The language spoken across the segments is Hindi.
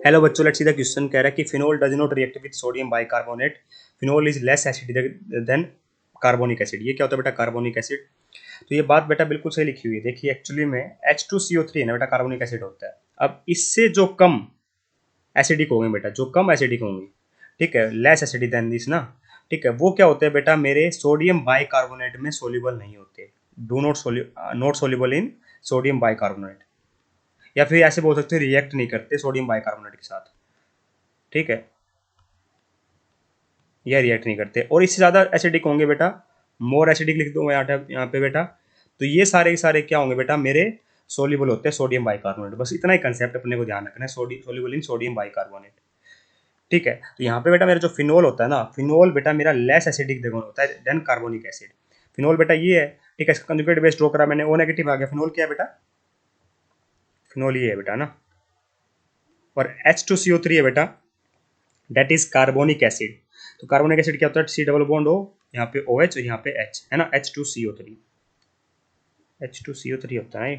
हेलो बच्चों, लेट्स सी द क्वेश्चन। कह रहा है कि phenol does not react with sodium bicarbonate, phenol is less acidic then carbonic acid. ये क्या होता है बेटा? Carbonic acid. तो ये बात बेटा बिल्कुल सही लिखी हुई है। देखिए एक्चुअली में H2CO3 है ना बेटा, कार्बोनिक एसिड होता है। अब इससे जो कम एसिडिक होंगे बेटा, जो कम एसिडिक होंगे, ठीक है, लेस एसिडिक देन दिस ना, ठीक है, वो क्या होते हैं बेटा? मेरे सोडियम बाइकार्बोनेट में सोल्यूबल नहीं होते। Do not soluble in sodium bicarbonate, या फिर ऐसे बोल सकते हैं रिएक्ट नहीं करते सोडियम बाइकार्बोनेट के साथ, ठीक है, या रिएक्ट नहीं करते। और इससे ज़्यादा एसिडिक होंगे बेटा, मोर एसिडिक लिख दो यहाँ पे बेटा, तो ये सारे के सारे क्या होंगे बेटा? मेरे सोल्यूबल होते हैं सोडियम बाइकार्बोनेट। बस इतना ही कंसेप्ट अपने को ध्यान रखना है, सोल्यूबल इन सोडियम बाइकार्बोनेट, ठीक है। तो यहाँ पे बेटा मेरा जो फिनोल होता है ना, फिनोल बेटा मेरा लेस एसिडिक देखो होता है देन कार्बोनिक एसिड। फिनोल बेटा ये है, ठीक है, इसका कंजुगेट बेस ड्रॉ करा मैंने, ओ नेगेटिव आ गया। फिनोल क्या है बेटा? फिनोल ये है बेटा ना। और H2CO3 है बेटा, दैट इज कार्बोनिक एसिड। तो कार्बोनिक एसिड क्या होता है? सी डबल बॉन्ड ओ, यहाँ पे OH और यहाँ पे H है ना, H2CO3। H2CO3 होता है,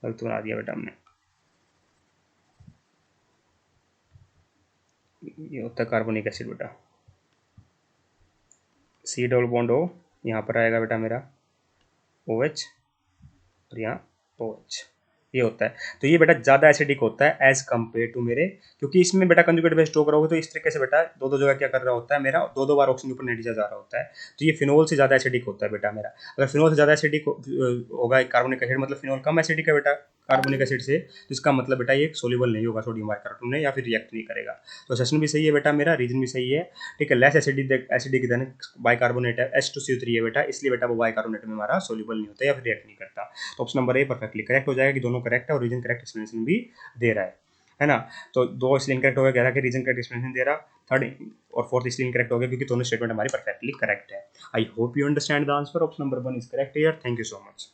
गलत बना दिया बेटा हमने। ये होता है कार्बोनिक एसिड बेटा, सी डबल बॉन्ड ओ, यहाँ पर आएगा बेटा मेरा OH और यहाँ OH, ये होता है। तो ये बेटा ज़्यादा एसिडिक होता है एज कम्पेयर टू मेरे, क्योंकि इसमें बेटा कंजुगेट बेस स्ट्रोक करोगे तो इस तरीके से बेटा दो दो जगह क्या कर रहा होता है मेरा, दो दो बार ऑक्सीजन ऊपर नाइट्रोजन जा रहा होता है। तो ये फिनोल से ज़्यादा एसिडिक होता है बेटा मेरा। अगर फिनोल से ज़्यादा एसिडिक होगा कार्बोनिक एसिड, मतलब फिनोल कम एसिडिक है बेटा कार्बोनिक एसिड से, तो इसका मतलब बेटा ये सोल्यूबल नहीं होगा सोडियम बाइकार्बोनेट में, या फिर रिएक्ट नहीं करेगा। तो सेशन भी सही है बेटा मेरा, रीजन भी सही है, ठीक है। लेस एसिडिक देन बाइकार्बोनेट है, H2CO3 है बेटा, इसलिए बेटा वो बाइकार्बोनेट में हमारा सोल्यूबल नहीं होता या फिर रिएक्ट नहीं करता। तो option number A perfectly correct हो जाएगा कि दोनों करेक्ट है और रीजन करेक्ट एक्सप्लेनेशन भी दे रहा है ना। तो दो इसलिए इनकरेक्ट हो गया, कह रहा है कि रीजन करेक्ट एक्सप्लेनेशन दे रहा। थर्ड और फोर्थ इसलिए इनकरेक्ट हो गया क्योंकि दोनों स्टेटमेंट हमारी परफेक्टली करेक्ट है। I hope you understand the answer. Option number 1 is correct here. Thank you so much.